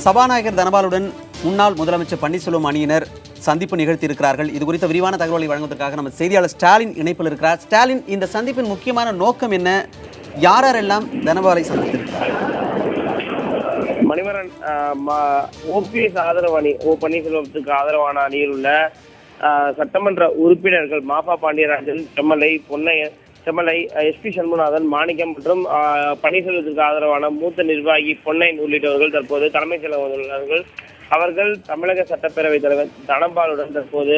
சபாநாயகர் தனபாலுடன் முன்னாள் முதலமைச்சர் பன்னீர்செல்வம் அணியினர் சந்திப்பு நிகழ்த்தியிருக்கிறார்கள். இது குறித்த விரிவான தகவல்களை வழங்குவதற்காக நம்ம செய்தியாளர் ஸ்டாலின் இணைப்பில் இருக்கிறார். ஸ்டாலின், இந்த சந்திப்பின் முக்கியமான நோக்கம் என்ன? யாரெல்லாம் தனபாலை சந்தித்திருக்கிறார்? மணிவரன், ஓபிஎஸ் ஆதரவு அணி, பன்னீர்செல்வத்துக்கு ஆதரவான அணியில் உள்ள சட்டமன்ற உறுப்பினர்கள் மாஃபா பாண்டியராஜன், செம்மலை, எஸ்பி சண்முகநாதன், மாணிக்கம் மற்றும் பன்னீர்செல்வத்திற்கு ஆதரவான மூத்த நிர்வாகி பொன்னையன் உள்ளிட்டவர்கள் தற்போது தலைமைச் செயலாளர்கள் அவர்கள் தமிழக சட்டப்பேரவைத் தலைவர் தனபாலுடன் தற்போது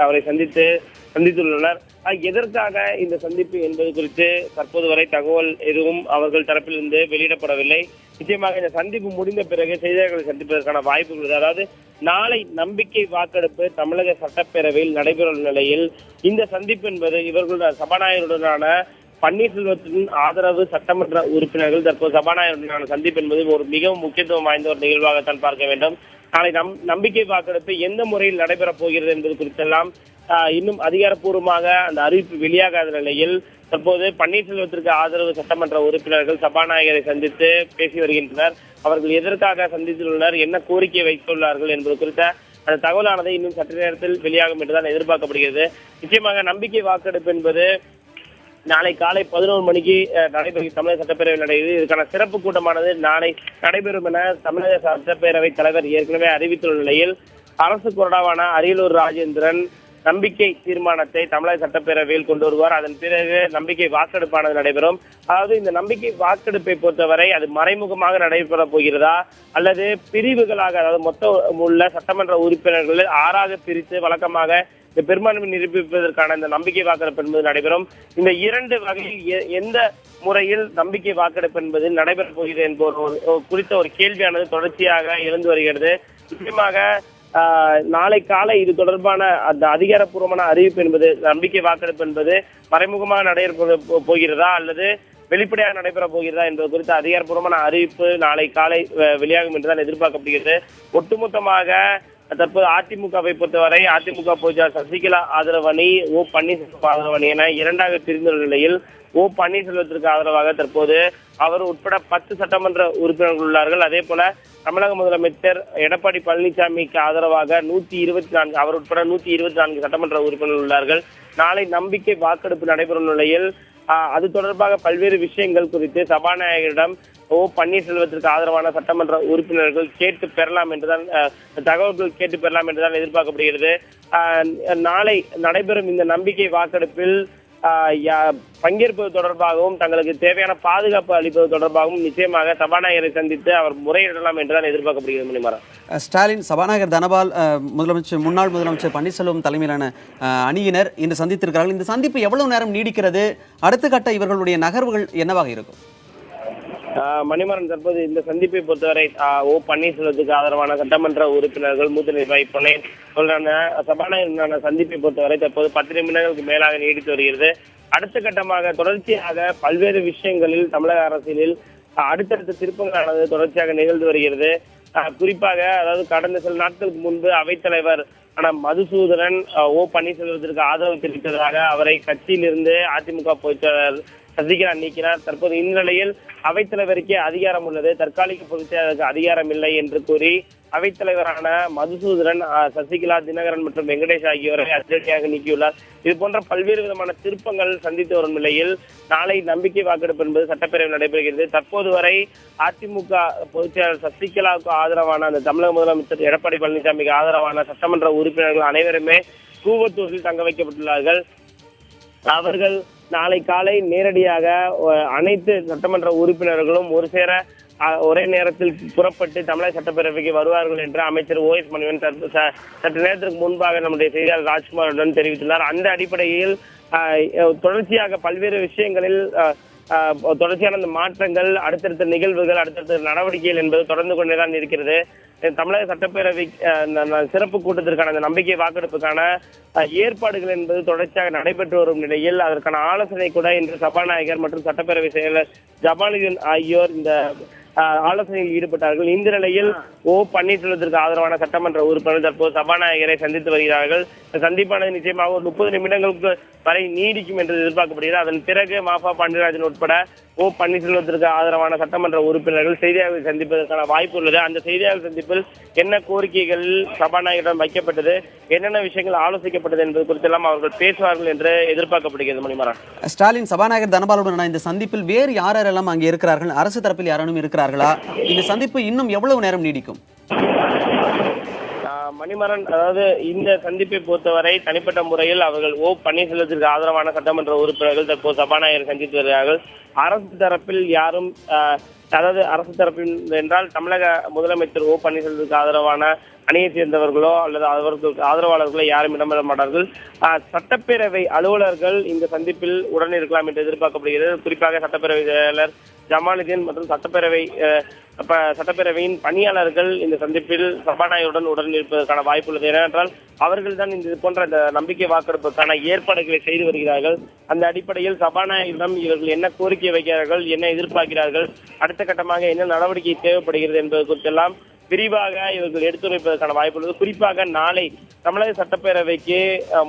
அவரை சந்தித்துள்ளனர். எதற்காக இந்த சந்திப்பு என்பது குறித்து தற்போது வரை தகவல் எதுவும் அவர்கள் தரப்பிலிருந்து வெளியிடப்படவில்லை. நிச்சயமாக இந்த சந்திப்பு முடிந்த பிறகு செய்தியாளர்களை சந்திப்பதற்கான வாய்ப்புகள் உள்ளது. அதாவது நாளை நம்பிக்கை வாக்கெடுப்பு தமிழக சட்டப்பேரவையில் நடைபெறும் நிலையில் இந்த சந்திப்பு என்பது இவர்களுடைய சபாநாயகருடனான பன்னீர்செல்வத்தின் ஆதரவு சட்டமன்ற உறுப்பினர்கள் தற்போது சபாநாயகருடனான சந்திப்பு என்பது ஒரு மிகவும் முக்கியத்துவம் வாய்ந்த ஒரு நிகழ்வாகத்தான் பார்க்க வேண்டும். நாளை நம்பிக்கை வாக்கெடுப்பு எந்த முறையில் நடைபெறப் போகிறது என்பது குறித்தெல்லாம் இன்னும் அதிகாரப்பூர்வமாக அந்த அறிவிப்பு வெளியாகாத நிலையில் தற்போது பன்னீர்செல்வத்திற்கு ஆதரவு சட்டமன்ற உறுப்பினர்கள் சபாநாயகரை சந்தித்து பேசி வருகின்றனர். அவர்கள் எதற்காக சந்தித்துள்ளனர், என்ன கோரிக்கை வைத்துள்ளார்கள் என்பது குறித்த அந்த தகவலானது இன்னும் சற்று நேரத்தில் வெளியாகும் என்றுதான் எதிர்பார்க்கப்படுகிறது. நிச்சயமாக நம்பிக்கை வாக்கெடுப்பு என்பது நாளை காலை 11 மணிக்கு நடைபெறும் தமிழக சட்டப்பேரவையில் நடைபெறும். இதற்கான சிறப்பு கூட்டமானது நாளை நடைபெறும் என தமிழக சட்டப்பேரவைத் தலைவர் ஏற்கனவே அறிவித்துள்ள நிலையில் அரசு கொறடாவான அரியலூர் ராஜேந்திரன் நம்பிக்கை தீர்மானத்தை தமிழக சட்டப்பேரவையில் கொண்டு வருவார். அதன் பிறகு நம்பிக்கை வாக்கெடுப்பானது நடைபெறும். அதாவது இந்த நம்பிக்கை வாக்கெடுப்பை பொறுத்தவரை அது மறைமுகமாக நடைபெற போகிறதா அல்லது பிரிவுகளாக, அதாவது மொத்தம் உள்ள சட்டமன்ற உறுப்பினர்கள் 6ஆக பிரித்து வழக்கமாக இந்த பெரும்பான்மை நிரூபிப்பதற்கான இந்த நம்பிக்கை வாக்கெடுப்பு என்பது நடைபெறும். இந்த 2 வகையில் எந்த முறையில் நம்பிக்கை வாக்கெடுப்பு என்பது நடைபெறப் போகிறது என்பது குறித்த ஒரு கேள்வியானது தொடர்ச்சியாக எழுந்து வருகிறது. நிச்சயமாக நாளை காலை இது தொடர்பான அந்த அதிகாரப்பூர்வமான அறிவிப்பு என்பது நம்பிக்கை வாக்கெடுப்பு என்பது மறைமுகமாக நடைபெற போகிறதா அல்லது வெளிப்படையாக நடைபெற போகிறதா என்பது குறித்த அதிகாரப்பூர்வமான அறிவிப்பு நாளை காலை வெளியாகும் என்றுதான் எதிர்பார்க்கப்படுகிறது. ஒட்டுமொத்தமாக தற்போது அதிமுகவை பொறுத்தவரை அதிமுக பொதுச்செயலாளர் சசிகலா ஆதரவு அணி, பன்னீர்செல்வம் ஆதரவு அணி என 2ஆக பிரிந்துள்ள நிலையில் பன்னீர்செல்வத்திற்கு ஆதரவாக தற்போது அவர் உட்பட 10 சட்டமன்ற உறுப்பினர்கள் உள்ளார்கள். அதே போல தமிழக முதலமைச்சர் எடப்பாடி பழனிசாமிக்கு ஆதரவாக 124, அவர் உட்பட 124 சட்டமன்ற உறுப்பினர்கள் உள்ளார்கள். நாளை நம்பிக்கை வாக்கெடுப்பு நடைபெறும் நிலையில் அது தொடர்பாக பல்வேறு விஷயங்கள் குறித்து சபாநாயகரிடம் பன்னீர்செல்வத்திற்கு ஆதரவான சட்டமன்ற உறுப்பினர்கள் கேட்டு பெறலாம் என்றுதான் தகவல்கள் கேட்டு பெறலாம் என்றுதான் எதிர்பார்க்கப்படுகிறது. நாளை நடைபெறும் இந்த நம்பிக்கை வாக்கெடுப்பில் பங்கேற்பது தொடர்பாகவும் தங்களுக்கு தேவையான பாதுகாப்பு அளிப்பது தொடர்பாகவும் நிச்சயமாக சபாநாயகரை சந்தித்து அவர் முறையிடலாம் என்றுதான் எதிர்பார்க்கப்படுகிறது. மணிமாறா, ஸ்டாலின், சபாநாயகர் தனபால், முன்னாள் முதலமைச்சர் பன்னீர்செல்வம் தலைமையிலான அணியினர் இன்று சந்தித்திருக்கிறார்கள். இந்த சந்திப்பு எவ்வளவு நேரம் நீடிக்கிறது? அடுத்த கட்ட இவர்களுடைய நகர்வுகள் என்னவாக இருக்கும்? மணிமாறன், தற்போது இந்த சந்திப்பை பொறுத்தவரை பன்னீர்செல்வத்துக்கு ஆதரவான சட்டமன்ற உறுப்பினர்கள் மூத்த நிர்வாகி பொன்னையன் சபாநாயகரான சந்திப்பை பொறுத்தவரை தற்போது 10 நிமிடங்களுக்கு மேலாக நீடித்து வருகிறது. அடுத்த கட்டமாக தொடர்ச்சியாக பல்வேறு விஷயங்களில் தமிழக அரசியலில் அடுத்தடுத்த திருப்பங்களானது தொடர்ச்சியாக நிகழ்ந்து வருகிறது. குறிப்பாக அதாவது கடந்த சில நாட்களுக்கு முன்பு அவைத்தலைவர் மதுசூதனன் பன்னீர்செல்வத்திற்கு ஆதரவு தெரிவித்ததாக அவரை கட்சியிலிருந்து அதிமுக பொதுச்செயலாளர் சசிகலா நீக்கினார். தற்போது இந்த நிலையில் அவைத்தலைவருக்கே அதிகாரம் உள்ளது, தற்காலிக பொதுச்செயலாளருக்கு அதிகாரம் இல்லை என்று கூறி அவைத்தலைவரான மதுசூதரன், சசிகலா, தினகரன் மற்றும் வெங்கடேஷ் ஆகியோரை அதிரடியாக நீக்கியுள்ளார். இது போன்ற பல்வேறு விதமான திருப்பங்கள் சந்தித்து வரும் நிலையில் நாளை நம்பிக்கை வாக்கெடுப்பு என்பது சட்டப்பேரவையில் நடைபெறுகிறது. தற்போது வரை அதிமுக பொதுச் செயலாளர் சசிகலாவுக்கு ஆதரவான அந்த தமிழக முதலமைச்சர் எடப்பாடி பழனிசாமிக்கு ஆதரவான சட்டமன்ற உறுப்பினர்கள் அனைவருமே கூவத்தூரில் தங்க வைக்கப்பட்டுள்ளார்கள். அவர்கள் நாளை காலை நேரடியாக அனைத்து சட்டமன்ற உறுப்பினர்களும் ஒரு சேர ஒரே நேரத்தில் புறப்பட்டு தமிழக சட்டப்பேரவைக்கு வருவார்கள் என்று அமைச்சர் OS மணிவன் சற்று நேரத்திற்கு முன்பாக நம்முடைய செய்தியாளர் ராஜ்குமாருடன் தெரிவித்துள்ளார். அந்த அடிப்படையில் தொடர்ச்சியாக பல்வேறு விஷயங்களில் தொடர்ச்சியான அந்த மாற்றங்கள், அடுத்தடுத்த நிகழ்வுகள், அடுத்தடுத்த நடவடிக்கைகள் என்பது தொடர்ந்து கொண்டேதான் இருக்கிறது. தமிழக சட்டப்பேரவை சிறப்பு கூட்டத்திற்கான அந்த நம்பிக்கை வாக்கெடுப்புக்கான ஏற்பாடுகள் என்பது தொடர்ச்சியாக நடைபெற்று வரும் நிலையில் அதற்கான ஆலோசனை கூட இன்று சபாநாயகர் மற்றும் சட்டப்பேரவை செயலர் ஜமாலுதீன் ஆகியோர் இந்த ஆலோசனையில் ஈடுபட்டார்கள். இந்த நிலையில் பன்னீர்செல்வத்திற்கு ஆதரவான சட்டமன்ற உறுப்பினர்கள் தற்போது சபாநாயகரை சந்தித்து வருகிறார்கள். சந்திப்பானது நிச்சயமாக ஒரு 30 நிமிடங்களுக்கு வரை நீடிக்கும் என்று எதிர்பார்க்கப்படுகிறது. அதன் பிறகு மாஃபா பாண்டியராஜன் உட்பட பன்னீர்செல்வத்திற்கு ஆதரவான சட்டமன்ற உறுப்பினர்கள் செய்தியாளர்களை சந்திப்பதற்கான வாய்ப்பு உள்ளது. அந்த செய்தியாளர் சந்திப்பில் என்ன கோரிக்கைகள் சபாநாயகரிடம் வைக்கப்பட்டது, என்னென்ன விஷயங்கள் ஆலோசிக்கப்பட்டது என்பது குறித்தெல்லாம் அவர்கள் பேசுவார்கள் என்று எதிர்பார்க்கப்படுகிறது. மணிமாறன், ஸ்டாலின் சபாநாயகர் தனபாலுடன் இந்த சந்திப்பில் வேறு யாரெல்லாம் அங்கே இருக்கிறார்கள்? அரசு தரப்பில் யாரும் இருக்கிறார்களா? இந்த சந்திப்பு இன்னும் எவ்வளவு நேரம் நீடிக்கும்? மணிமாறன், அதாவது இந்த சந்திப்பை பொறுத்தவரை தனிப்பட்ட முறையில் அவர்கள் பன்னீர்செல்வத்திற்கு ஆதரவான சட்டமன்ற உறுப்பினர்கள் தற்போது சபாநாயகரை சந்தித்து வருகிறார்கள். அரசு தரப்பில் யாரும், அதாவது அரசு தரப்பில் என்றால் தமிழக முதலமைச்சர் பன்னீர்செல்வத்திற்கு ஆதரவான அணியை சேர்ந்தவர்களோ அல்லது அவர்களுக்கு ஆதரவாளர்களோ யாரும் இடம்பெற மாட்டார்கள். சட்டப்பேரவை அலுவலர்கள் இந்த சந்திப்பில் உடன் இருக்கலாம் என்று எதிர்பார்க்கப்படுகிறது. குறிப்பாக சட்டப்பேரவை செயலர் ஜமாலுதீன் மற்றும் சட்டப்பேரவையின் பணியாளர்கள் இந்த சந்திப்பில் சபாநாயகருடன் உடன் இருப்பதற்கான வாய்ப்பு உள்ளது. ஏனென்றால் அவர்கள் தான் இது போன்ற இந்த நம்பிக்கை வாக்கெடுப்புக்கான ஏற்பாடுகளை செய்து வருகிறார்கள். அந்த அடிப்படையில் சபாநாயகரிடம் இவர்கள் என்ன கோரிக்கை வைக்கிறார்கள், என்ன எதிர்பார்க்கிறார்கள், அடுத்த கட்டமாக என்ன நடவடிக்கை தேவைப்படுகிறது என்பது குறித்தெல்லாம் விரிவாக இவர்கள் எடுத்துரைப்பதற்கான வாய்ப்பு உள்ளது. குறிப்பாக நாளை தமிழக சட்டப்பேரவைக்கு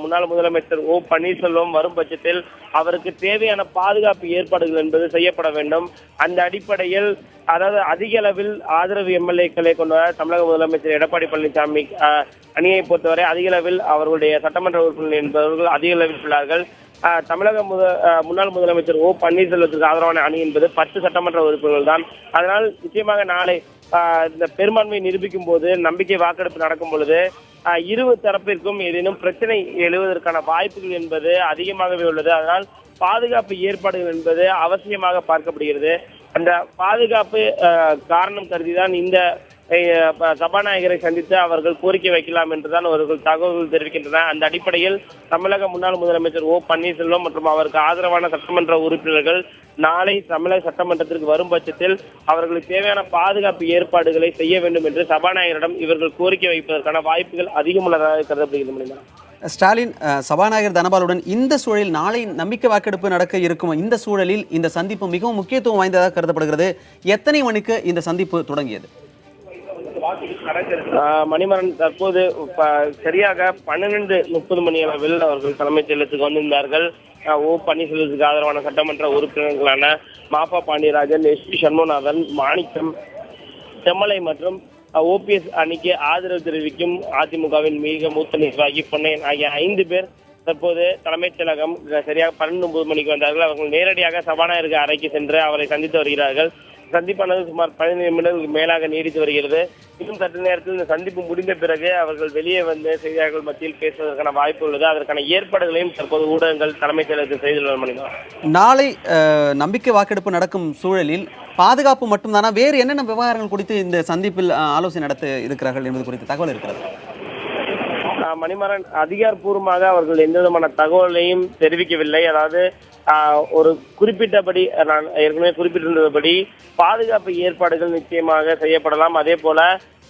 முன்னாள் முதலமைச்சர் பன்னீர்செல்வம் வரும் பட்சத்தில் அவருக்கு தேவையான பாதுகாப்பு ஏற்பாடுகள் என்பது செய்யப்பட வேண்டும். அந்த அடிப்படையில் அதாவது அதிக அளவில் ஆதரவு எம்எல்ஏக்களை கொண்ட தமிழக முதலமைச்சர் எடப்பாடி பழனிசாமி அணியை பொறுத்தவரை அதிக அளவில் அவர்களுடைய சட்டமன்ற உறுப்பினர்கள் என்பவர்கள் அதிக அளவில் உள்ளார்கள். தமிழக முன்னாள் முதலமைச்சர் பன்னீர்செல்வத்திற்கு ஆதரவான அணி என்பது 10 சட்டமன்ற உறுப்பினர்கள் தான். அதனால் நிச்சயமாக நாளை இந்த பெரும்பான்மையை நிரூபிக்கும் போது, நம்பிக்கை வாக்கெடுப்பு நடக்கும் பொழுது இரு தரப்பிற்கும் ஏதேனும் பிரச்சனை எழுவதற்கான வாய்ப்புகள் என்பது அதிகமாகவே உள்ளது. அதனால் பாதுகாப்பு ஏற்பாடுகள் என்பது அவசியமாக பார்க்கப்படுகிறது. அந்த பாதுகாப்பு காரணம் கருதிதான் இந்த சபாநாயகரை சந்தித்து அவர்கள் கோரிக்கை வைக்கலாம் என்றுதான் அவர்கள் தகவல்கள் தெரிவிக்கின்றன. அந்த அடிப்படையில் தமிழக முன்னாள் முதலமைச்சர் பன்னீர்செல்வம் மற்றும் அவருக்கு ஆதரவான சட்டமன்ற உறுப்பினர்கள் நாளை தமிழக சட்டமன்றத்திற்கு வரும் பட்சத்தில் அவர்களுக்கு தேவையான பாதுகாப்பு ஏற்பாடுகளை செய்ய வேண்டும் என்று சபாநாயகரிடம் இவர்கள் கோரிக்கை வைப்பதற்கான வாய்ப்புகள் அதிகமுள்ளதாக கருதப்படுகிறது. ஸ்டாலின், சபாநாயகர் தனபாலுடன் இந்த சூழலில் நாளை நம்பிக்கை வாக்கெடுப்பு நடக்க இருக்கும் இந்த சூழலில் இந்த சந்திப்பு மிகவும் முக்கியத்துவம் வாய்ந்ததாக கருதப்படுகிறது. எத்தனை மணிக்கு இந்த சந்திப்பு தொடங்கியது? மணிமாறன், தற்போது சரியாக 12:30 மணி அளவில் அவர்கள் தலைமைச் செயலகத்துக்கு வந்திருந்தார்கள். பன்னீர்செல்வத்துக்கு ஆதரவான சட்டமன்ற உறுப்பினர்களான மாஃபா பாண்டியராஜன், SP சண்முகநாதன், மாணிக்கம், செம்மலை மற்றும் OPS அணிக்கு ஆதரவு தெரிவிக்கும் அதிமுகவின் மிக மூத்த நிர்வாகி பொன்னையன் ஆகிய 5 பேர் தற்போது தலைமைச் செயலகம் சரியாக 12:30 மணிக்கு வந்தார்கள். அவர்கள் நேரடியாக சபாநாயகருக்கு அறைக்கு சென்று அவரை சந்தித்து வருகிறார்கள். சந்திப்பானது சுமார் 15 நிமிடங்களுக்கு மேலாக நீடித்து வருகிறது. இன்னும் சற்று நேரத்தில் இந்த சந்திப்பு முடிந்த பிறகு அவர்கள் வெளியே வந்து செய்தியாளர்கள் மத்தியில் பேசுவதற்கான வாய்ப்பு உள்ளது. அதற்கான ஏற்பாடுகளையும் தற்போது ஊடகங்கள் தலைமைச் செயலகத்தில் செய்துள்ளன. நாளை நம்பிக்கை வாக்கெடுப்பு நடக்கும் சூழலில் பாதுகாப்பு மட்டும்தானா, வேறு என்னென்ன விவகாரங்கள் குறித்து இந்த சந்திப்பில் ஆலோசனை நடத்த இருக்கிறார்கள் என்பது குறித்து தகவல் இருக்கிறது? மணிமாறன், அதிகாரப்பூர்வமாக அவர்கள் எந்த விதமான தகவலையும் தெரிவிக்கவில்லை. அதாவது ஒரு குறிப்பிட்டபடி, நான் ஏற்கனவே குறிப்பிட்டிருந்தபடி பாதுகாப்பு ஏற்பாடுகள் நிச்சயமாக செய்யப்படலாம். அதே போல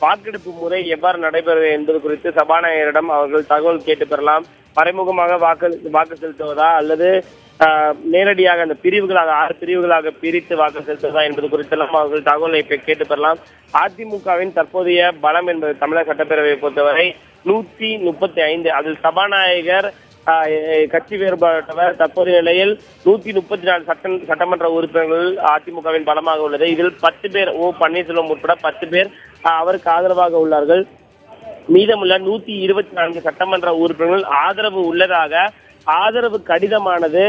வாக்கெடுப்பு முறை எவ்வாறு நடைபெறுவது என்பது குறித்து சபாநாயகரிடம் அவர்கள் தகவல் கேட்டு பெறலாம். மறைமுகமாக வாக்கு செலுத்துவதா அல்லது நேரடியாக அந்த பிரிவுகளாக 6 பிரிவுகளாக பிரித்து வாக்கு செலுத்துவதா என்பது குறித்தெல்லாம் அவர்கள் தகவலை கேட்டு பெறலாம். அதிமுகவின் தற்போதைய பலம் என்பது தமிழக சட்டப்பேரவையை பொறுத்தவரை 135. அதில் சபாநாயகர் கட்சி வேறுபாட்டவர். தற்போதைய நிலையில் 134 சட்டமன்ற உறுப்பினர்கள் அதிமுகவின் பலமாக உள்ளது. இதில் 10 பேர் பன்னீர்செல்வம் உட்பட 10 பேர் அவருக்கு ஆதரவாக உள்ளார்கள். மீதமுள்ள 124 சட்டமன்ற உறுப்பினர்கள் ஆதரவு உள்ளதாக ஆதரவு கடிதமானது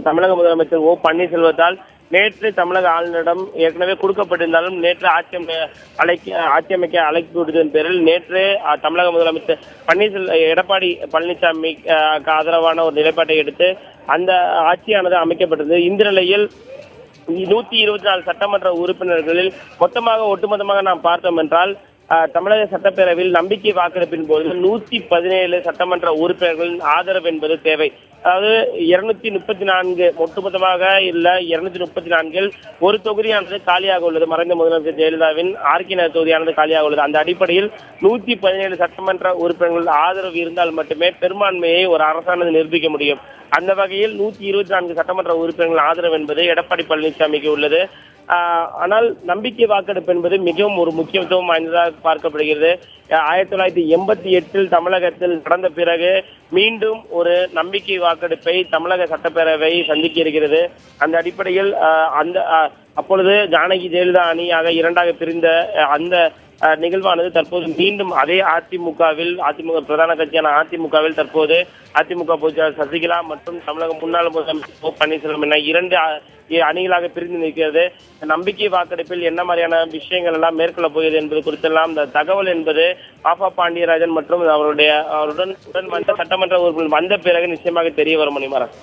தமிழக முதலமைச்சர் பன்னீர்செல்வத்தால் நேற்று தமிழக ஆளுநரிடம் ஏற்கனவே கொடுக்கப்பட்டிருந்தாலும் நேற்று ஆட்சி அமைக்க அழைப்பு விடுவதன் பேரில் நேற்று தமிழக முதலமைச்சர் எடப்பாடி பழனிசாமி ஆதரவான ஒரு நிலைப்பாட்டை எடுத்து அந்த ஆட்சியானது அமைக்கப்பட்டது. இந்த நிலையில் 124 சட்டமன்ற உறுப்பினர்களில் ஒட்டுமொத்தமாக நாம் பார்த்தோம் என்றால் தமிழக சட்டப்பேரவையில் நம்பிக்கை வாக்கெடுப்பின் போது 117 சட்டமன்ற உறுப்பினர்களின் ஆதரவு என்பது தேவை. அதாவது 234 ஒட்டுமொத்தமாக இல்ல 234 ஒரு தொகுதியானது காலியாக உள்ளது. மறைந்த முதலமைச்சர் ஜெயலலிதாவின் ஆர்கே நகர் தொகுதியானது காலியாக உள்ளது. அந்த அடிப்படையில் 117 சட்டமன்ற உறுப்பினர்கள் ஆதரவு இருந்தால் மட்டுமே பெரும்பான்மையை ஒரு அரசானது நிரூபிக்க முடியும். அந்த வகையில் 124 சட்டமன்ற உறுப்பினர்கள் ஆதரவு என்பது எடப்பாடி பழனிசாமிக்கு உள்ளது. ஆனால் நம்பிக்கை வாக்கெடுப்பு என்பது மிகவும் ஒரு முக்கியத்துவம் வாய்ந்ததாக பார்க்கப்படுகிறது. 1988 தமிழகத்தில் நடந்த பிறகு மீண்டும் ஒரு நம்பிக்கை வாக்கெடுப்பை தமிழக சட்டப்பேரவை சந்திக்க இருக்கிறது. அந்த அடிப்படையில் அப்பொழுது ஜானகி ஜெயலலிதா அணியாக இரண்டாக பிரிந்த அந்த நிகழ்வானது தற்போது மீண்டும் அதே அதிமுக பிரதான கட்சியான அதிமுகவில் தற்போது அதிமுக பொதுச்செயலாளர் சசிகலா மற்றும் தமிழக முன்னாள் முதலமைச்சர் பன்னீர்செல்வம் என 2 அணிகளாக பிரிந்து நிற்கிறது. நம்பிக்கை வாக்கெடுப்பில் என்ன மாதிரியான விஷயங்கள் எல்லாம் மேற்கொள்ள போகிறது என்பது குறித்தெல்லாம் இந்த தகவல் என்பது மாஃபா பாண்டியராஜன் மற்றும் அவருடன் வந்த சட்டமன்ற உறுப்பினர் வந்த பிறகு நிச்சயமாக தெரிய வரும். மணிமாறன்.